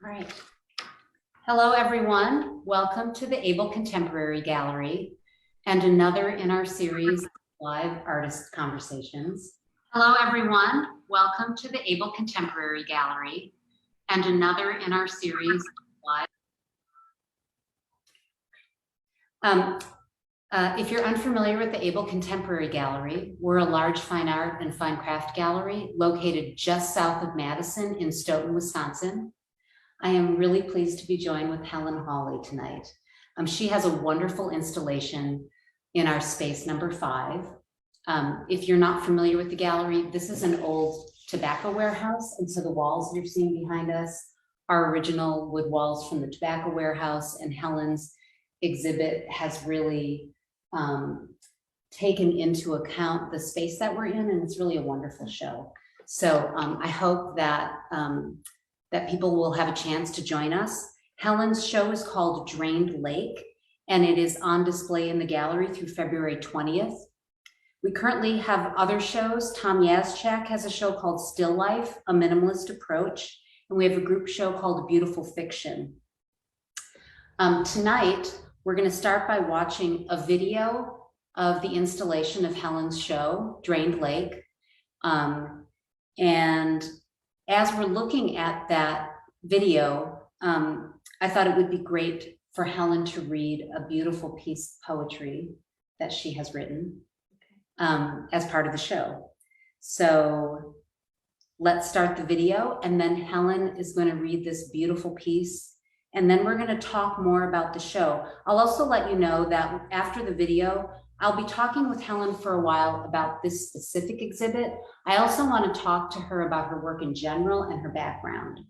All right. Hello, everyone. Welcome to the Able Contemporary Gallery and another in our series of live artist conversations. Hello, everyone. Welcome to the Able Contemporary Gallery and another in our series of live. If you're unfamiliar with the Able Contemporary Gallery, we're a large fine art and fine craft gallery located just south of Madison in Stoughton, Wisconsin. I am really pleased to be joined with Helen Hawley tonight. She has a wonderful installation in our space number 5. If you're not familiar with the gallery, this is an old tobacco warehouse. And so the walls you're seeing behind us are original wood walls from the tobacco warehouse, and Helen's exhibit has really taken into account the space that we're in, and it's really a wonderful show. So I hope that that people will have a chance to join us. Helen's show is called Drained Lake, and it is on display in the gallery through February 20th. We currently have other shows. Tom Yazchak has a show called Still Life, A Minimalist Approach, and we have a group show called Beautiful Fiction. Tonight, we're going to start by watching a video of the installation of Helen's show, Drained Lake. And as we're looking at that video, I thought it would be great for Helen to read a beautiful piece of poetry that she has written as part of the show. So let's start the video, and then Helen is going to read this beautiful piece, and then we're going to talk more about the show. I'll also let you know that after the video, I'll be talking with Helen for a while about this specific exhibit. I also want to talk to her about her work in general and her background.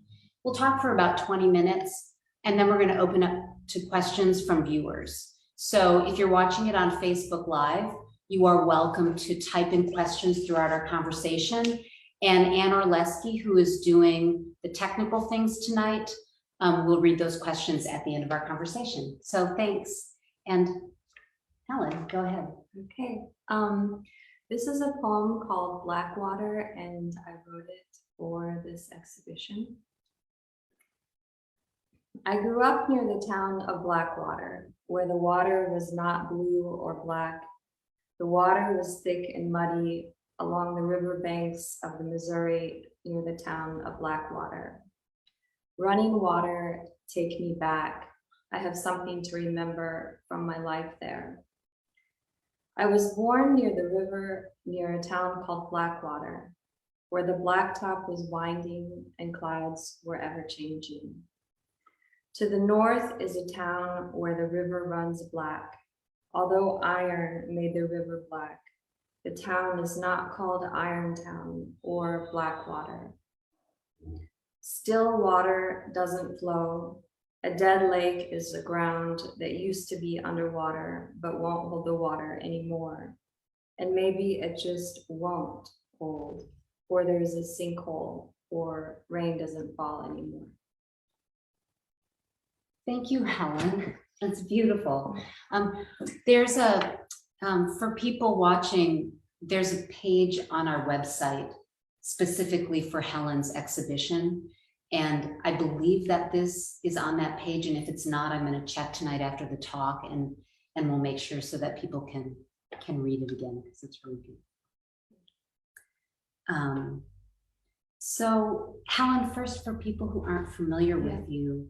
We'll talk for about 20 minutes, and then we're going to open up to questions from viewers. So if you're watching it on Facebook Live, you are welcome to type in questions throughout our conversation. And Ann Orleski, who is doing the technical things tonight, will read those questions at the end of our conversation. So thanks. And Helen, go ahead. Okay. This is a poem called Blackwater, and I wrote it for this exhibition. I grew up near the town of Blackwater, where the water was not blue or black. The water was thick and muddy along the river banks of the Missouri near the town of Blackwater. Running water, take me back. I have something to remember from my life there. I was born near the river, near a town called Blackwater, where the blacktop was winding and clouds were ever changing. To the north is a town where the river runs black. Although iron made the river black, the town is not called Irontown or Blackwater. Still water doesn't flow. A dead lake is the ground that used to be underwater, but won't hold the water anymore. And maybe it just won't hold, or there's a sinkhole, or rain doesn't fall anymore. Thank you, Helen. That's beautiful. There's a, for people watching, there's a page on our website specifically for Helen's exhibition. And I believe that this is on that page. And if it's not, I'm going to check tonight after the talk, and we'll make sure so that people can read it again, because it's really good. So Helen, first, for people who aren't familiar with you,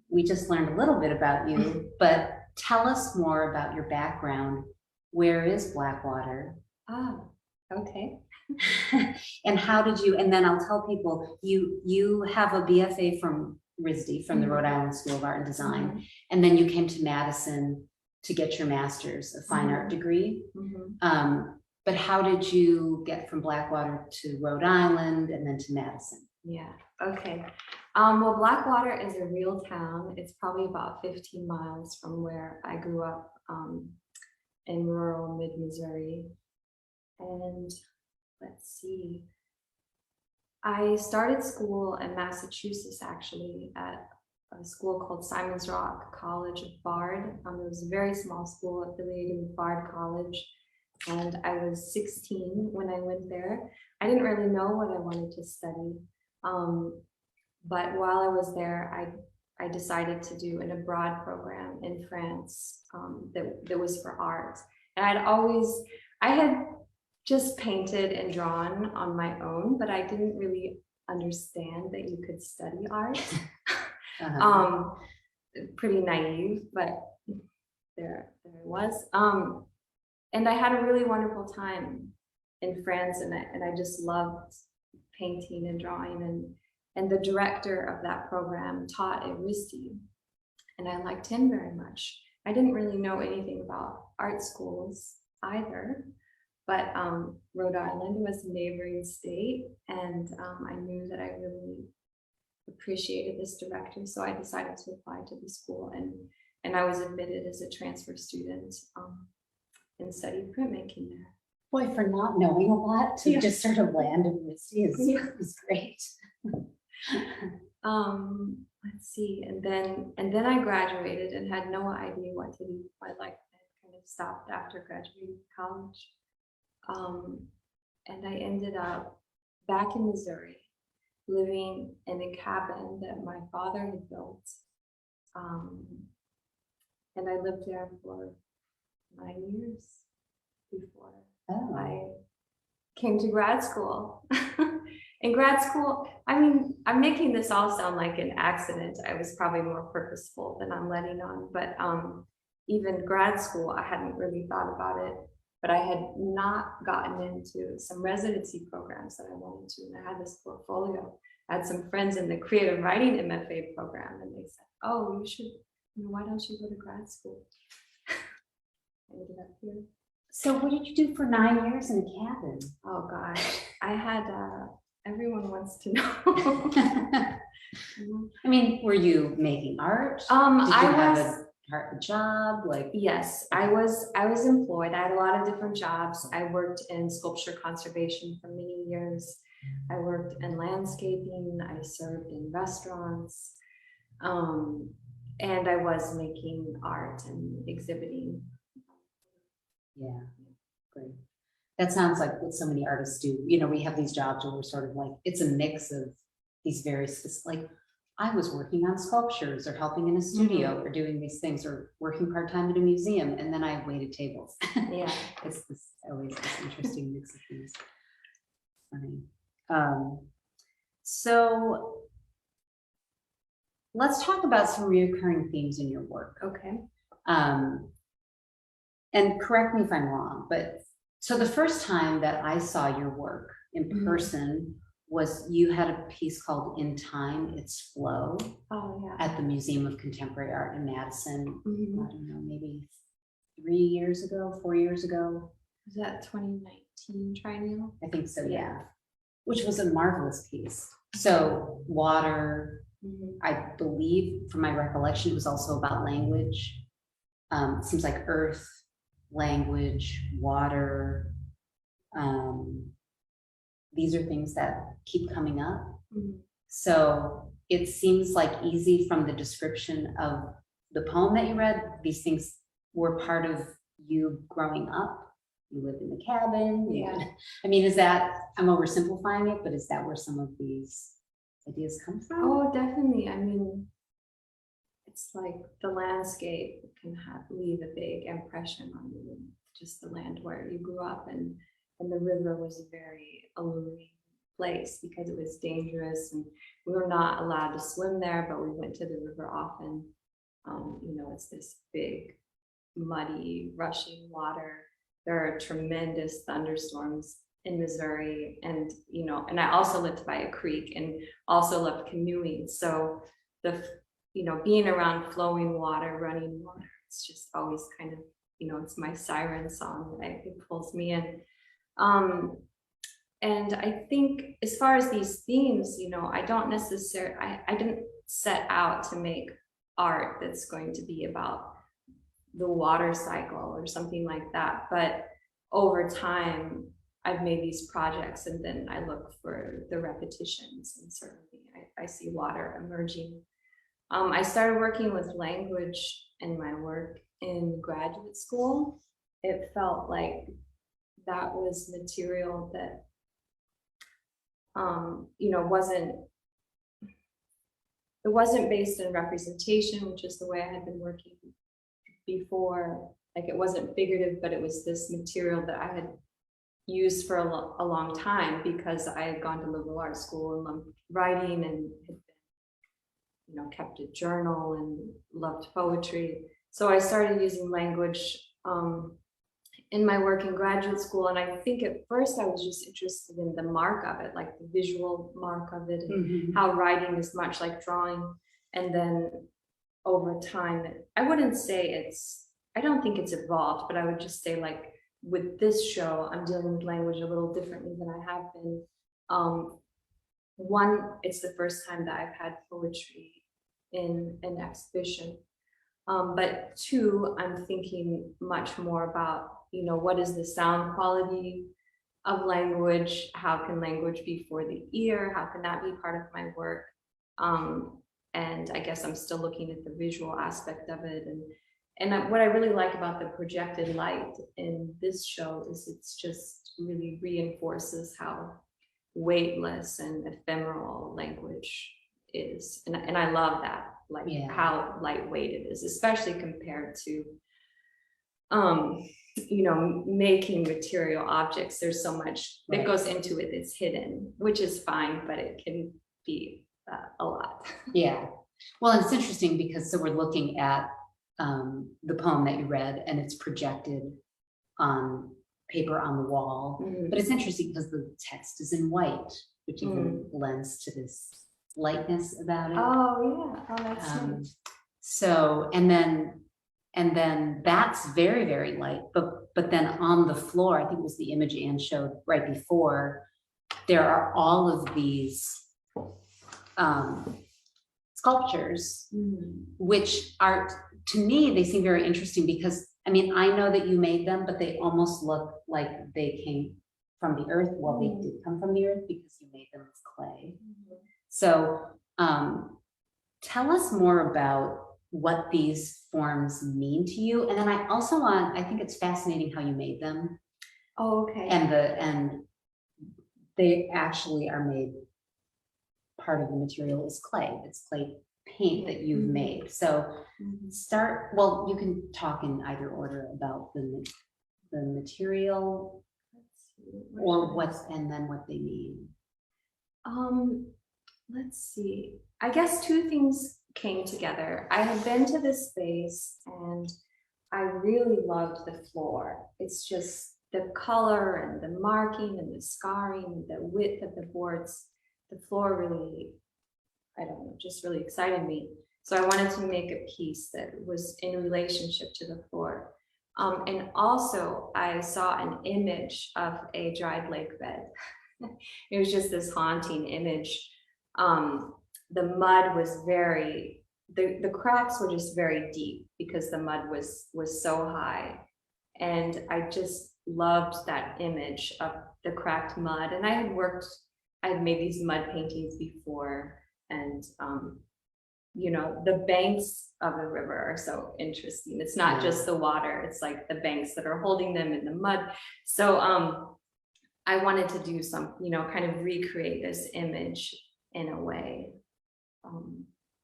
we just learned a little bit about you, but tell us more about your background. Where is Blackwater? Ah, okay. And how did you, and then I'll tell people, you have a BFA from RISD, from the Rhode Island School of Art and Design, and then you came to Madison to get your master's, a fine art degree. But how did you get from Blackwater to Rhode Island and then to Madison? Yeah, okay. Well, Blackwater is a real town. It's probably about 15 miles from where I grew up in rural mid-Missouri. And let's see, I started school in Massachusetts, actually, at a school called Simon's Rock College of Bard. It was a very small school affiliated with Bard College. And I was 16 when I went there. I didn't really know what I wanted to study. But while I was there, I decided to do an abroad program in France that was for art. And I had just painted and drawn on my own, but I didn't really understand that you could study art. Pretty naive, but there it was. And I had a really wonderful time in France, and I just loved painting and drawing, and the director of that program taught at RISD, and I liked him very much. I didn't really know anything about art schools either, but Rhode Island was a neighboring state, and I knew that I really appreciated this director, so I decided to apply to the school, and I was admitted as a transfer student and studied printmaking there. Boy, for not knowing a lot to just sort of land in Misty is great. Let's see, and then I graduated and had no idea what to do with my life. I kind of stopped after graduating college, and I ended up back in Missouri, living in a cabin that my father had built, and I lived there for 9 years before I came to grad school. In grad school, I mean, I'm making this all sound like an accident. I was probably more purposeful than I'm letting on, but even grad school, I hadn't really thought about it, but I had not gotten into some residency programs that I wanted to, and I had this portfolio. I had some friends in the creative writing MFA program, and they said, oh, you should, why don't you go to grad school? I ended up here. So what did you do for 9 years in a cabin? Oh gosh, I had, everyone wants to know. I mean, were you making art? Did you have a part job? Like, yes, I was employed. I had a lot of different jobs. I worked in sculpture conservation for many years. I worked in landscaping. I served in restaurants, and I was making art and exhibiting. Yeah, great. That sounds like what so many artists do. We have these jobs where we're sort of like, it's a mix of these very specific, like I was working on sculptures or helping in a studio or doing these things or working part-time at a museum, and then I waited tables. Yeah. It's always this interesting mix of things. Funny. So let's talk about some reoccurring themes in your work. Okay. And correct me if I'm wrong, but so the first time that I saw your work in person was you had a piece called In Time, It's Flow at the Museum of Contemporary Art in Madison. I don't know, maybe 4 years ago. Was that 2019 triennial? I think so, yeah. Which was a marvelous piece. So water, I believe from my recollection, it was also about language. It seems like earth, language, water. These are things that keep coming up. So it seems like easy from the description of the poem that you read, these things were part of you growing up. You lived in the cabin. I mean, is that, I'm oversimplifying it, but is that where some of these ideas come from? Oh, definitely. I mean, it's like the landscape can leave a big impression on you. Just the land where you grew up, and the river was a very alluring place because it was dangerous and we were not allowed to swim there, but we went to the river often. It's this big, muddy, rushing water. There are tremendous thunderstorms in Missouri, and and I also lived by a creek and also loved canoeing. So being around flowing water, running water, it's just always kind of, it's my siren song. It pulls me in. And I think as far as these themes, I don't necessarily, I didn't set out to make art that's going to be about the water cycle or something like that. But over time, I've made these projects and then I look for the repetitions, and certainly I see water emerging. I started working with language in my work in graduate school. It felt like that was material that, wasn't it wasn't based in representation, which is the way I had been working before. Like it wasn't figurative, but it was this material that I had used for a long time because I had gone to liberal arts school and loved writing and had been, kept a journal and loved poetry. So I started using language in my work in graduate school. And I think at first I was just interested in the mark of it, like the visual mark of it, and how writing is much like drawing. And then over time, I wouldn't say I don't think it's evolved, but I would just say like with this show, I'm dealing with language a little differently than I have been. One, it's the first time that I've had poetry in an exhibition. But two, I'm thinking much more about, what is the sound quality of language? How can language be for the ear? How can that be part of my work? And I guess I'm still looking at the visual aspect of it. And what I really like about the projected light in this show is it's just really reinforces how weightless and ephemeral language is. And I love that, like how lightweight it is, especially compared to, making material objects. There's so much that goes into it. It's hidden, which is fine, but it can be a lot. Yeah. Well, it's interesting because so we're looking at the poem that you read, and it's projected on paper on the wall. But it's interesting because the text is in white, which even lends to this lightness about it. Oh yeah. Oh, that's nice. So and then that's very, very light, but then on the floor, I think it was the image Anne showed right before, there are all of these sculptures, which are, to me, they seem very interesting because, I mean, I know that you made them, but they almost look like they came from the earth. Well, they did come from the earth because you made them with clay. So tell us more about what these forms mean to you. And then I also I think it's fascinating how you made them. Oh, okay. And they actually are made, part of the material is clay. It's clay paint that you've made. So well, you can talk in either order about the material or and then what they mean. Let's see. I guess two things came together. I had been to this space and I really loved the floor. It's just the color and the marking and the scarring and the width of the boards. The floor really, I don't know, just really excited me. So I wanted to make a piece that was in relationship to the floor. And also I saw an image of a dried lake bed. It was just this haunting image. The mud was the cracks were just very deep because the mud was so high. And I just loved that image of the cracked mud. And I had made these mud paintings before. And, the banks of the river are so interesting. It's not just the water, it's like the banks that are holding them in the mud. So I wanted to do some, kind of recreate this image in a way.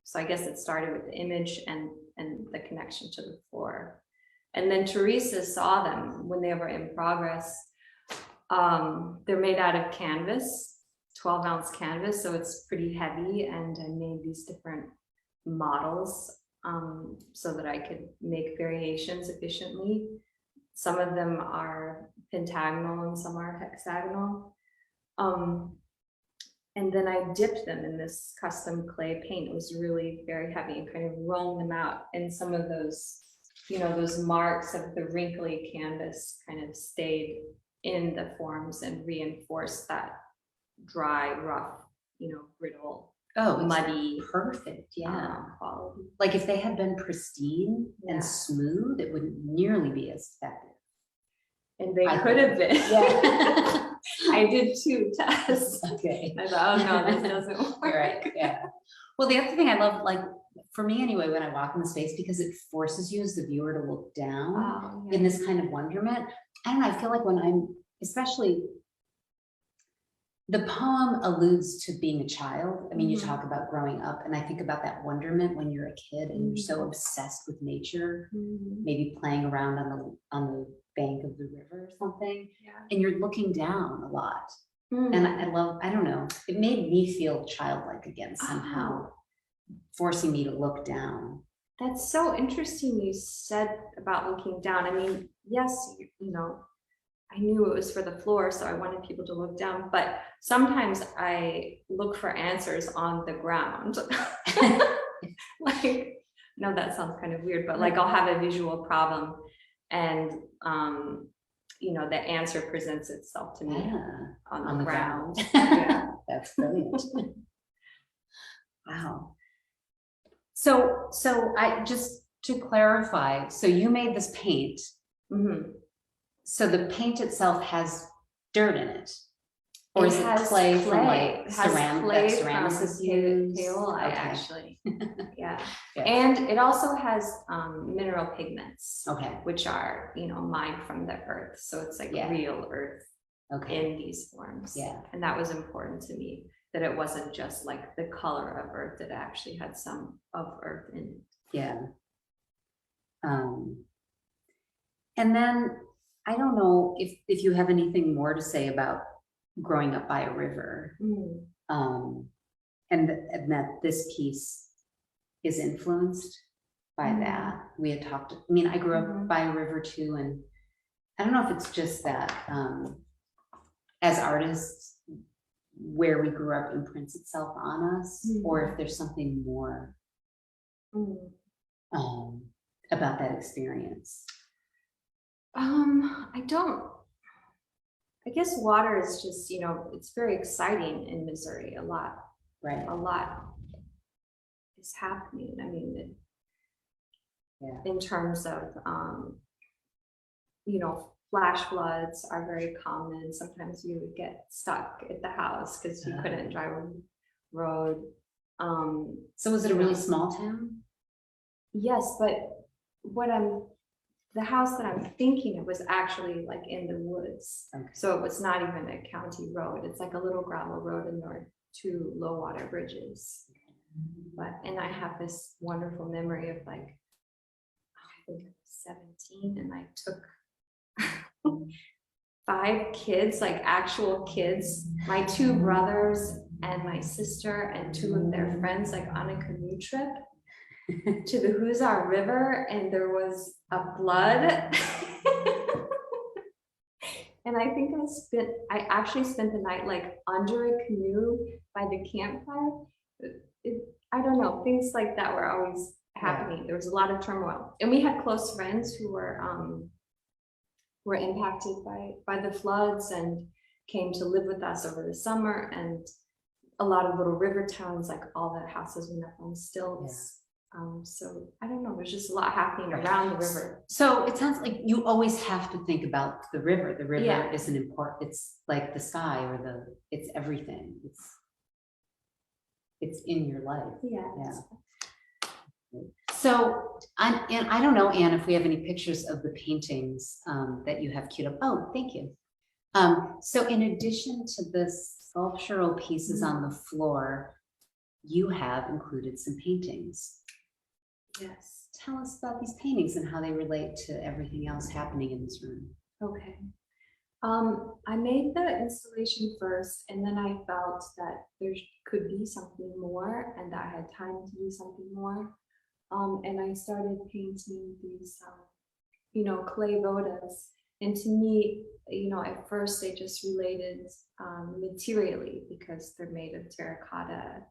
So I guess it started with the image and the connection to the floor. And then Teresa saw them when they were in progress. They're made out of canvas, 12-ounce canvas, so it's pretty heavy. And I made these different models so that I could make variations efficiently. Some of them are pentagonal and some are hexagonal. And then I dipped them in this custom clay paint. It was really very heavy and kind of rolling them out. And some of those, those marks of the wrinkly canvas kind of stayed in the forms and reinforced that dry, rough, brittle, muddy, perfect. Yeah. Quality. Like if they had been pristine and smooth, it wouldn't nearly be as effective. And they could have been. Yeah. I did 2 tests. Okay. I thought, oh no, this doesn't work. Right. Yeah. Well, the other thing I love, like for me anyway, when I walk in the space, because it forces you as the viewer to look down in this kind of wonderment. I don't know, I feel like when I'm, especially The poem alludes to being a child. I mean, you Mhm. talk about growing up, and I think about that wonderment when you're a kid and you're so obsessed with nature, Mhm. maybe playing around on the bank of the river or something, Yeah. and you're looking down a lot. Mm. And I love, I don't know, it made me feel childlike again somehow, Oh, forcing me to look down. that's so interesting you said about looking down. I mean, yes, you know, I knew it was for the floor, so I wanted people to look down, but sometimes I look for answers on the ground. Like, no, that sounds kind of weird, but like I'll have a visual problem and you know, the answer presents itself to me Yeah, on the ground. Yeah. Yeah. That's brilliant. Wow. So I just to clarify, so you made this paint. Mhm. So the paint itself has dirt in it? Or It is it has clay from clay. like It has that clay from ceramicists use? paola, Okay. actually. Yeah. Yeah. And it also has mineral pigments, Okay, which are, you know, mined from the earth. So it's like Yeah. real earth okay, in these forms. Yeah. And that was important to me, that it wasn't just like the color of earth, that it actually had some of earth in it. yeah. And then, I don't know if you have anything more to say about growing up by a river. Mm. And that this piece is influenced by that. We had talked, I mean, I grew up by a river too, and I don't know if it's just that as artists, where we grew up imprints itself on us, or if there's something more about that experience. I guess water is just, you know, it's very exciting in Missouri. Right. A lot is happening. I mean, Yeah. in terms of, you know, flash floods are very common. Sometimes you would get stuck at the house because you couldn't drive a road. So was it a really small town? Yes, but the house that I'm thinking of was actually like in the woods. Okay. So it was not even a county road. It's like a little gravel road and there were 2 low water bridges. And I have this wonderful memory of like, I think I was 17 and I took 5 kids, like actual kids, my 2 brothers and my sister and 2 of their friends, like on a canoe trip to the Hoosier River, and there was a flood. And I think I actually spent the night like under a canoe by the campfire. I don't know, things like that were always happening. There was a lot of turmoil, and we had close friends who were impacted by the floods and came to live with us over the summer. And a lot of little river towns, like all the houses went up on stilts. So I don't know, there's just a lot happening around the river. So it sounds like you always have to think about the river. The river Yeah. is an important, it's like the sky or it's everything. It's in your life. Yeah. So, and I don't know, Anne, if we have any pictures of the paintings that you have queued up. Oh, thank you. So in addition to the sculptural pieces on the floor, you have included some paintings. Yes. Tell us about these paintings and how they relate to everything else happening in this room. Okay. I made the installation first, and then I felt that there could be something more and that I had time to do something more. And I started painting these, you know, clay votives. And to me, you know, at first they just related materially because they're made of terracotta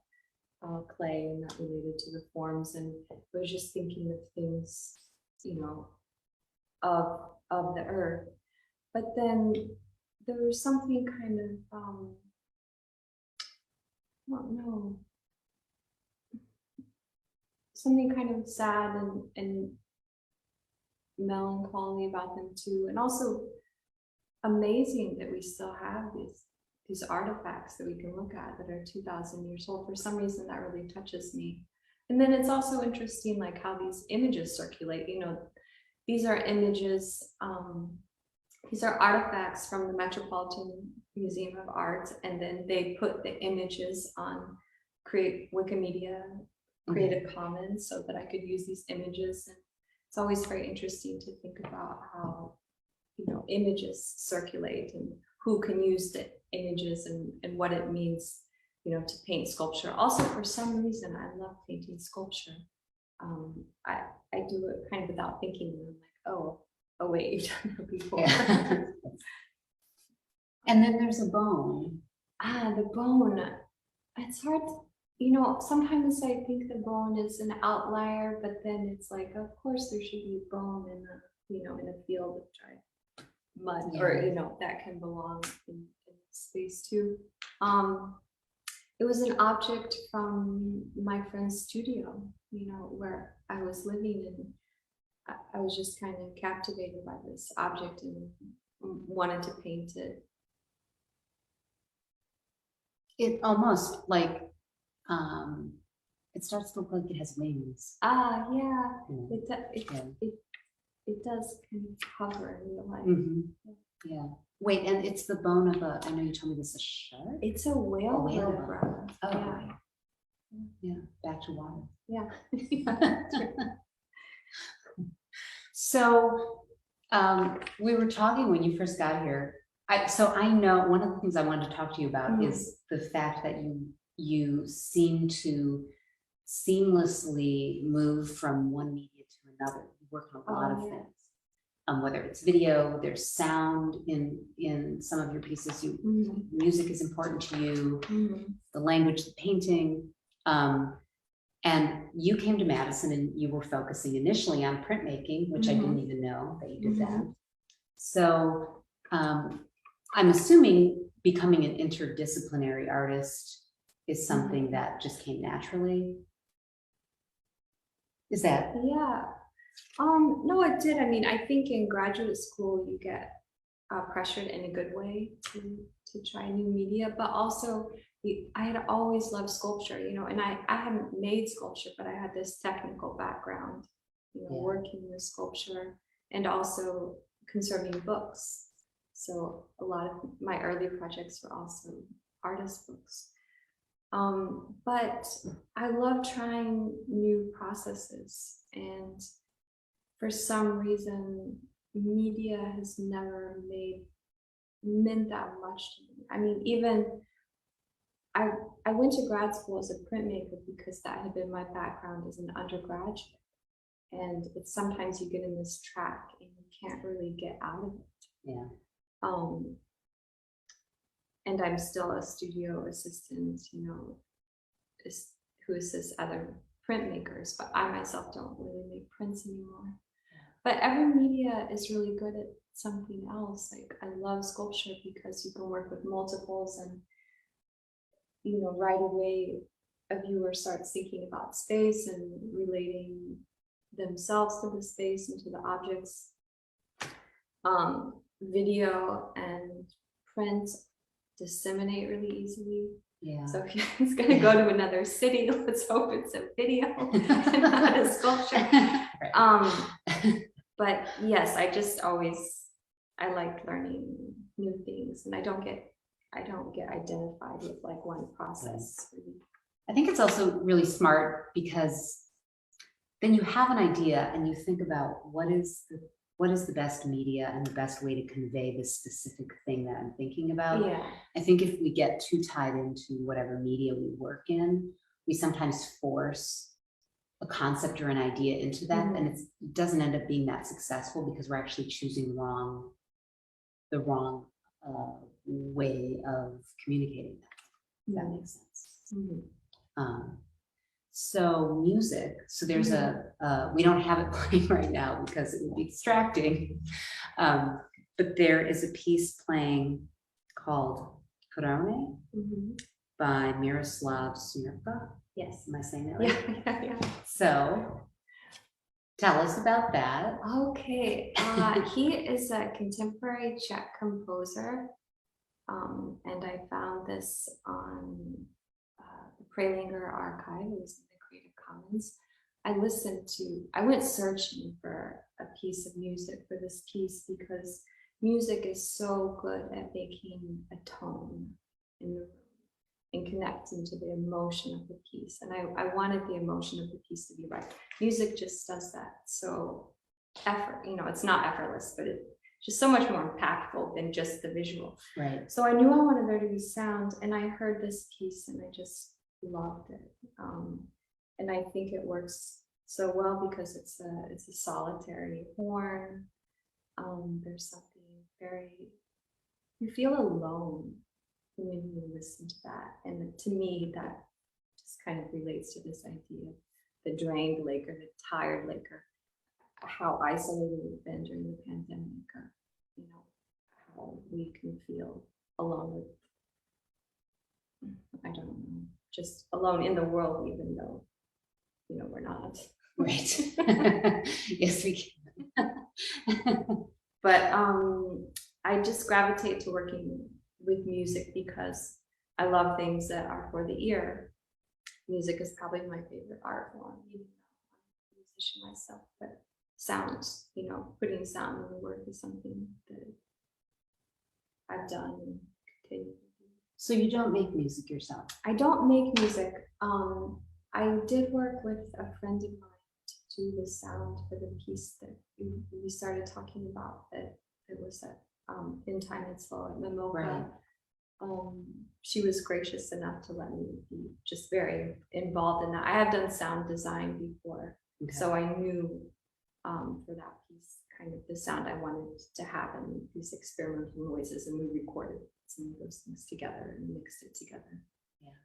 clay and not related to the forms. And I was just thinking of things, you know, of the earth. But then there was something kind of, I don't know, something kind of sad and melancholy about them too. And also amazing that we still have these artifacts that we can look at that are 2,000 years old. For some reason that really touches me. And then it's also interesting like how these images circulate. You know, these are images these are artifacts from the Metropolitan Museum of Art, and then they put the images on Wikimedia, Creative Commons, so that I could use these images. And it's always very interesting to think about how, you know, images circulate and who can use the images and what it means, you know, to paint sculpture. Also, for some reason, I love painting sculpture. I do it kind of without thinking. And I'm like, oh wait, you've done that before. Yeah. And then there's a bone. The bone. It's hard, you know, sometimes I think the bone is an outlier, but then it's like, of course there should be a bone in a, you know, in a field of dry mud, or, you know, that can belong in space too. It was an object from my friend's studio, you know, where I was living, and I was just kind of captivated by this object and wanted to paint it. It almost like, it starts to look like it has wings. Yeah, Yeah. it does kind of hover in real life. Mm-hmm. Yeah. Wait, and it's the bone of a, I know you told me this is a shark? It's a whale whale vertebra. Oh, Yeah. okay. Yeah, back to water. Yeah. So we were talking when you first got here. So I know one of the things I wanted to talk to you about is the fact that you seem to seamlessly move from one media to another. You work on a lot of things. Whether it's video, there's sound in some of your pieces. Music is important to you. The language, the painting. And you came to Madison and you were focusing initially on printmaking, which I didn't even know that you did that. So I'm assuming becoming an interdisciplinary artist is something that just came naturally. Is that? Yeah. No, it did. I mean, I think in graduate school you get pressured in a good way to try new media, but also I had always loved sculpture, you know, and I hadn't made sculpture, but I had this technical background, you know, working with sculpture and also conserving books. So a lot of my early projects were also artist books. But I love trying new processes, and for some reason, media has never meant that much to me. I mean, even I went to grad school as a printmaker because that had been my background as an undergraduate. And it's sometimes you get in this track and you can't really get out of it. Yeah. And I'm still a studio assistant, you know, who assists other printmakers, but I myself don't really make prints anymore. But every media is really good at something else. Like I love sculpture because you can work with multiples, and you know, right away a viewer starts thinking about space and relating themselves to the space and to the objects. Video and print disseminate really easily. Yeah. So if he's gonna go to another city, let's hope it's a video and not a sculpture. But yes, I like learning new things, and I don't get identified with like one process. I think it's also really smart because then you have an idea and you think about what is the best media and the best way to convey this specific thing that I'm thinking about. Yeah. I think if we get too tied into whatever media we work in, we sometimes force a concept or an idea into that, and it doesn't end up being that successful because we're actually choosing the wrong way of communicating that. If that makes sense. So music, so there's we don't have it playing right now because it would be distracting, but there is a piece playing called Korone by Miroslav Smirka. Yes. Am I saying that right? Yeah. So tell us about that. Okay. He is a contemporary Czech composer. And I found this on the Prelinger archive. It was in the Creative Commons. I went searching for a piece of music for this piece because music is so good at making a tone in the room and connecting to the emotion of the piece. And I wanted the emotion of the piece to be right. Music just does that. So it's not effortless, but it's just so much more impactful than just the visual. Right. So I knew I wanted there to be sound, and I heard this piece and I just loved it. And I think it works so well because it's a solitary horn. There's something you feel alone when you listen to that. And to me, that just kind of relates to this idea of the drained lake or the tired lake, or how isolated we've been during the pandemic, or, how we can feel alone with, I don't know, just alone in the world, even though, we're not. Right. Yes, we can. But I just gravitate to working with music because I love things that are for the ear. Music is probably my favorite art form, even though I'm a musician myself, but sounds, putting sound in the work is something that I've done and continue to do. So you don't make music yourself? I don't make music. I did work with a friend of mine to do the sound for the piece that we started talking about, that it was at In Time and Slow at Mimoka. Right. She was gracious enough to let me be just very involved in that. I have done sound design before, Okay. so I knew for that piece kind of the sound I wanted to have and these experimental noises, and we recorded some of those things together and mixed it together. Yeah.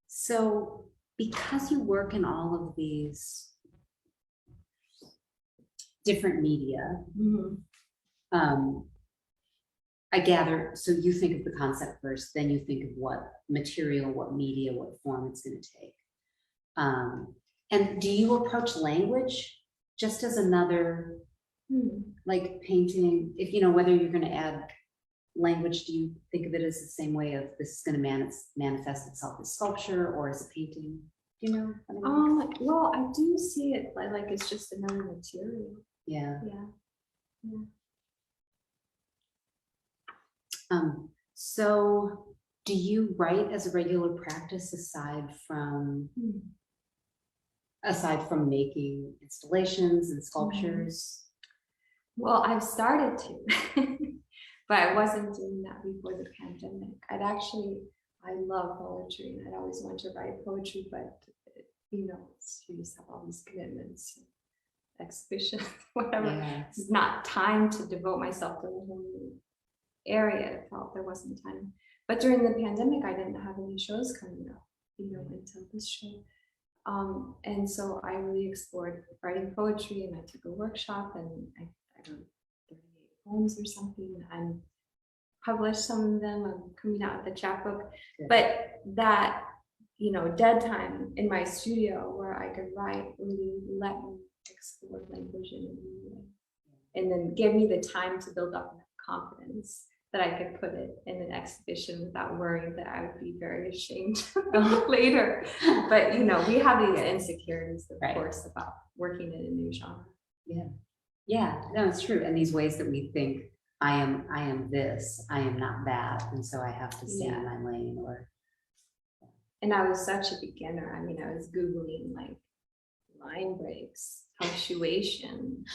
So because you work in all of these different media, I gather, so you think of the concept first, then you think of what material, what media, what form it's going to take. And do you approach language just as another, like painting, if whether you're going to add language, do you think of it as the same way of this is going to manifest itself as sculpture or as a painting? Do you know? Well, I do see it like it's just another material. Yeah. Yeah. So do you write as a regular practice aside from making installations and sculptures? Well, I've started to, but I wasn't doing that before the pandemic. I love poetry, and I'd always wanted to write poetry, but you just have all these commitments, exhibitions, whatever. Yeah. It's not time to devote myself to the whole new area. I felt there wasn't time. But during the pandemic, I didn't have any shows coming up, until this show. And so I really explored writing poetry, and I took a workshop, and I wrote 38 poems or something, and published some of them. I'm coming out with the chapbook. Good. But that, dead time in my studio where I could write really let me explore language in a new way, and then give me the time to build up enough confidence that I could put it in an exhibition without worrying that I would be very ashamed later. But we have these insecurities, of course, about working in a new genre. Yeah, no, it's true. And these ways that we think I am this, I am not that, and so I have to stay in my lane. And I was such a beginner. I mean, I was Googling like line breaks, punctuation,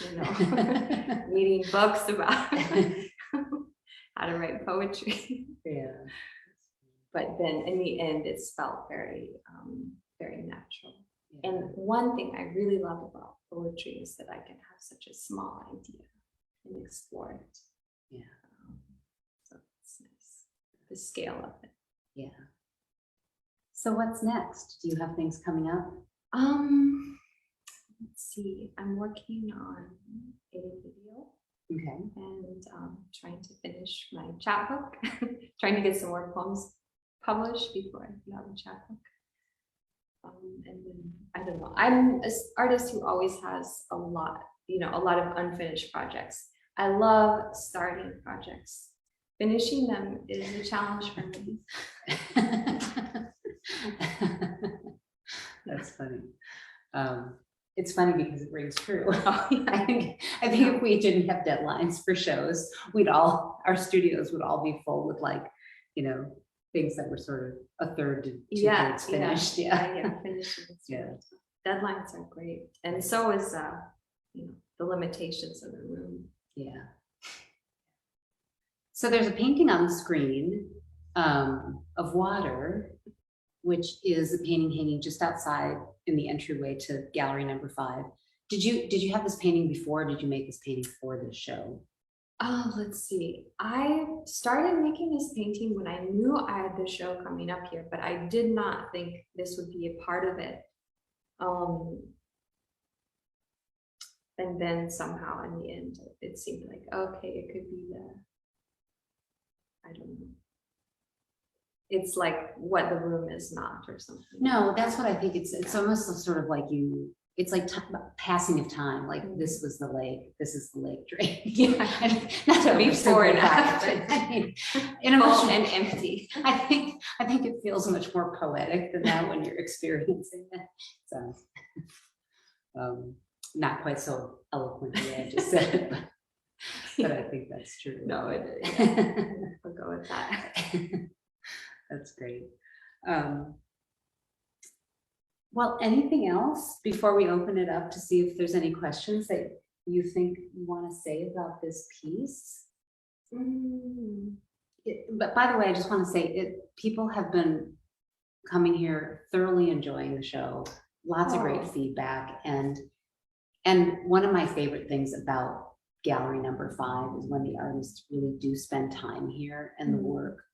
reading books about how to write poetry. Yeah. But then in the end, it's felt very, very natural. Yeah. And one thing I really love about poetry is that I can have such a small idea and explore it. Yeah. So it's nice, the scale of it. Yeah. So what's next? Do you have things coming up? Let's see. I'm working on a video. Okay. And trying to finish my chapbook, trying to get some more poems published before I put out the chapbook. And then I don't know. I'm an artist who always has a lot of unfinished projects. I love starting projects. Finishing them is a challenge for me. That's funny. it's funny because it rings true. Oh, yeah. I think if we didn't have deadlines for shows, our studios would all be full with like, you know, things that were sort of a third to two-thirds finished. Yeah, finished. Yeah. Deadlines are great, and so is you know, the limitations of the room. Yeah. So there's a painting on the screen of water, which is a painting hanging just outside in the entryway to gallery number 5. Did you have this painting before? Or did you make this painting for this show? Oh, let's see. I started making this painting when I knew I had the show coming up here, but I did not think this would be a part of it. And then somehow in the end, it seemed like, okay, it could be I don't know. It's like what the room is not or something. No, that's what I think. It's almost sort of like it's like passing of time. Like this was the lake, this is the lake drain. Yeah. Not to Before and after. I mean, in a Full and empty. I think it feels much more poetic than that when you're experiencing it. So not quite so eloquently I just said it, but I think that's true. No, I'll go with that. That's great. Well, anything else before we open it up to see if there's any questions that you think you want to say about this piece? But by the way, I just want to say people have been coming here thoroughly enjoying the show. Lots of great feedback, and one of my favorite things about gallery number 5 is when the artists really do spend time here and the work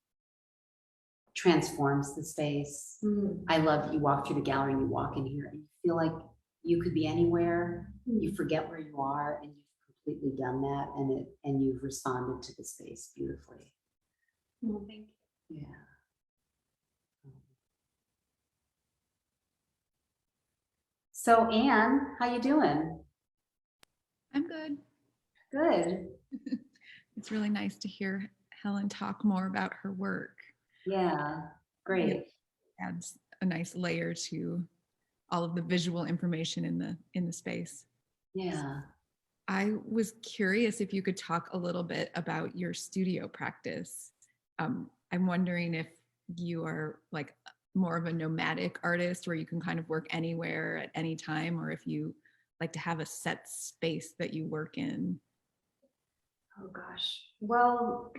transforms the space. I love you walk through the gallery and you walk in here and you feel like you could be anywhere. You forget where you are and you've completely done that, and you've responded to the space beautifully. Well, thank you. Yeah. So Anne, how you doing? I'm good. Good. It's really nice to hear Helen talk more about her work. Yeah, great. It adds a nice layer to all of the visual information in the space. Yeah. I was curious if you could talk a little bit about your studio practice. I'm wondering if you are like more of a nomadic artist where you can kind of work anywhere at any time, or if you like to have a set space that you work in. Oh gosh. Well,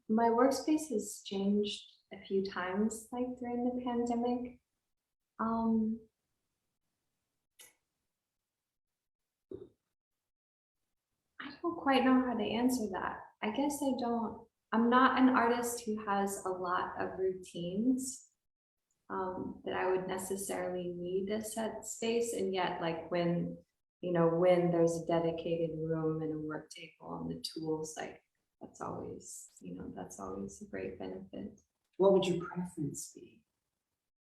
my workspace has changed a few times, like during the pandemic. I don't quite know how to answer that. I guess I'm not an artist who has a lot of routines that I would necessarily need a set space. And yet, like when there's a dedicated room and a work table and the tools, like that's always a great benefit. What would your preference be?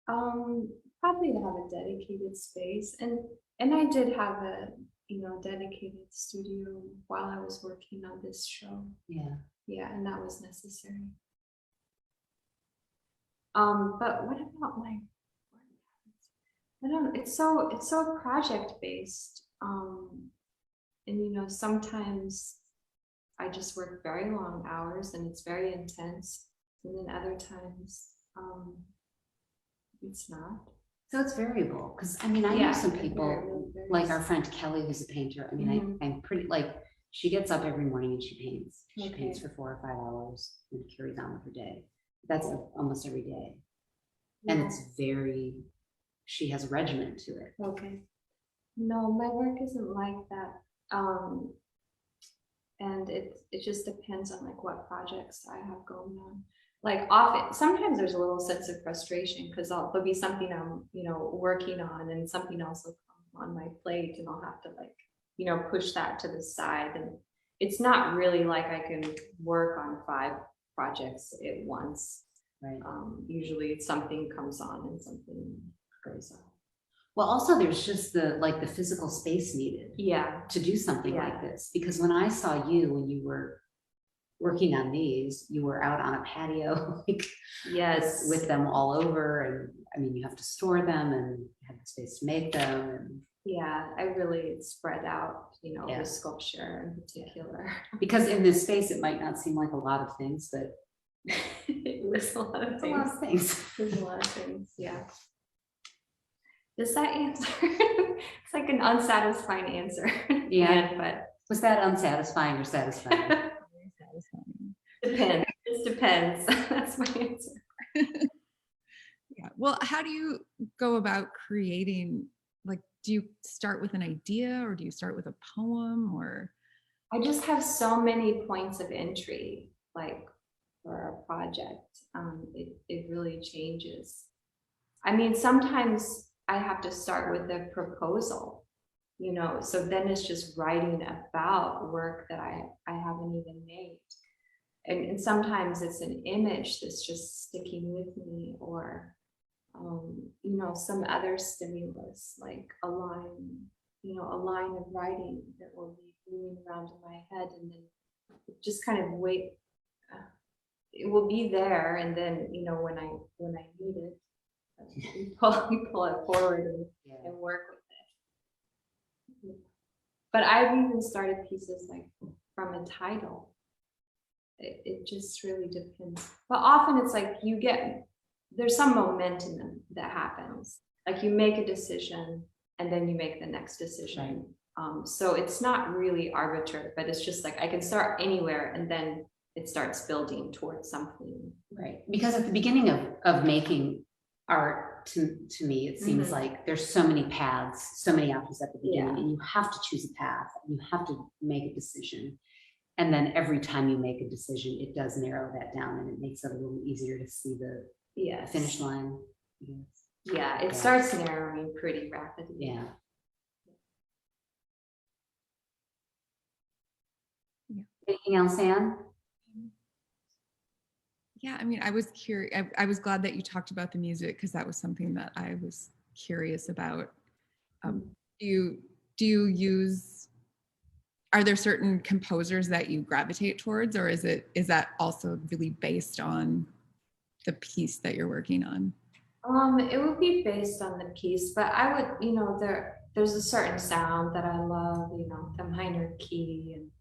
Probably to have a dedicated space, and I did have a dedicated studio while I was working on this show. Yeah, and that was necessary. But what about my work? I don't. It's so project based. And sometimes I just work very long hours and it's very intense, and then other times it's not. So it's variable, because I mean, I know some people like our friend Kelly, who's a painter. I mean, I'm pretty like, she gets up every morning and she paints. She paints for 4 or 5 hours and carries on with her day. That's almost every day. And it's she has a regimen to it. Okay. No, my work isn't like that. And it just depends on like what projects I have going on. Like often, sometimes there's a little sense of frustration because there'll be something I'm, working on, and something else will come on my plate, and I'll have to push that to the side. And it's not really like I can work on 5 projects at once. Right. Usually something comes on and something goes on. Well, also there's just the physical space needed. Yeah. To do something like this, because when I saw you when you were working on these, you were out on a patio, yes, with them all over, and I mean, you have to store them and have the space to make them, and Yeah, I really spread out, you know, Yeah. with sculpture in particular. Because in this space, it might not seem like a lot of things, but It was a lot of it's a lot things. of things. There's a lot of things, yeah. Does that answer? It's like an unsatisfying answer. Yeah. But Was that unsatisfying or satisfying? Very satisfying. depends. It depends. That's my answer. Yeah. Well, how do you go about creating? Like, do you start with an idea, or do you start with a poem, or? I just have so many points of entry, like for a project. It really changes. I mean, sometimes I have to start with a proposal, you know, so then it's just writing about work that I haven't even made. And sometimes it's an image that's just sticking with me, or, you know, some other stimulus, like a line, you know, a line of writing that will be moving around in my head, and then just kind of wait. It will be there, and then, you know, when I need it, we pull it forward and work with it. But I've even started pieces like from a title. It just really depends. But often it's like there's some momentum that happens. Like you make a decision and then you make the next decision. So it's not really arbitrary, but it's just like I can start anywhere and then it starts building towards something. Right, because at the beginning of making art, to me, it seems like there's so many paths, so many options at the beginning, and you have to choose a path, and you have to make a decision. And then every time you make a decision, it does narrow that down, and it makes it a little easier to see the finish line. Yeah, it starts narrowing pretty rapidly. Yeah. Anything else, Anne? Yeah, I mean, I was curious. I was glad that you talked about the music, because that was something that I was curious about. Do you use? Are there certain composers that you gravitate towards, or is that also really based on the piece that you're working on? It would be based on the piece, but I would, you know, there's a certain sound that I love, you know, the minor key and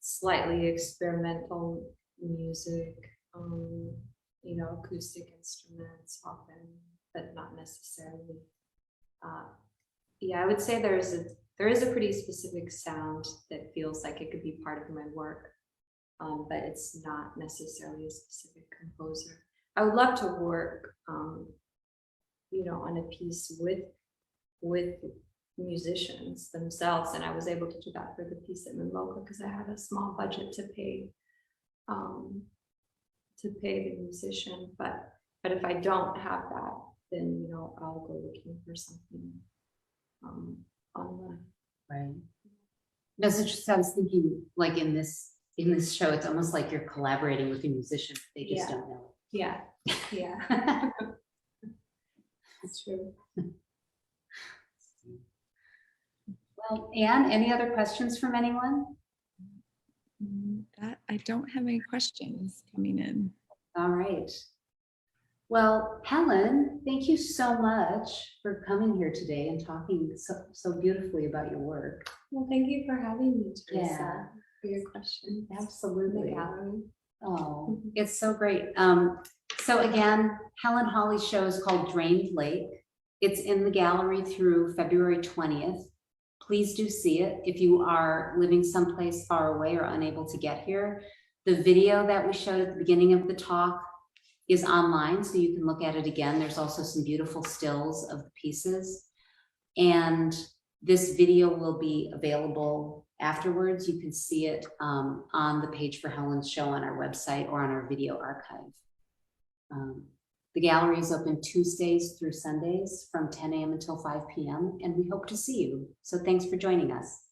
slightly experimental music, you know, acoustic instruments often, but not necessarily. Yeah, I would say there is a pretty specific sound that feels like it could be part of my work, but it's not necessarily a specific composer. I would love to work, you know, on a piece with musicians themselves, and I was able to do that for the piece at Mimoka because I had a small budget to pay the musician. But if I don't have that, then, you know, I'll go looking for something online. Right. That's interesting. I was thinking, like in this show, it's almost like you're collaborating with a musician. They just don't know. Yeah. That's true. Well, Anne, any other questions from anyone? That I don't have any questions coming in. All right. Well, Helen, thank you so much for coming here today and talking so beautifully about your work. Well, thank you for having me, Teresa, Yeah. for your question. Absolutely. The gallery. Oh, it's so great. So again, Helen Hawley's show is called Drained Lake. It's in the gallery through February 20th. Please do see it. If you are living someplace far away or unable to get here, the video that we showed at the beginning of the talk is online, so you can look at it again. There's also some beautiful stills of the pieces. And this video will be available afterwards. You can see it on the page for Helen's show on our website or on our video archive. The gallery is open Tuesdays through Sundays from 10 a.m. until 5 p.m. and we hope to see you. So thanks for joining us.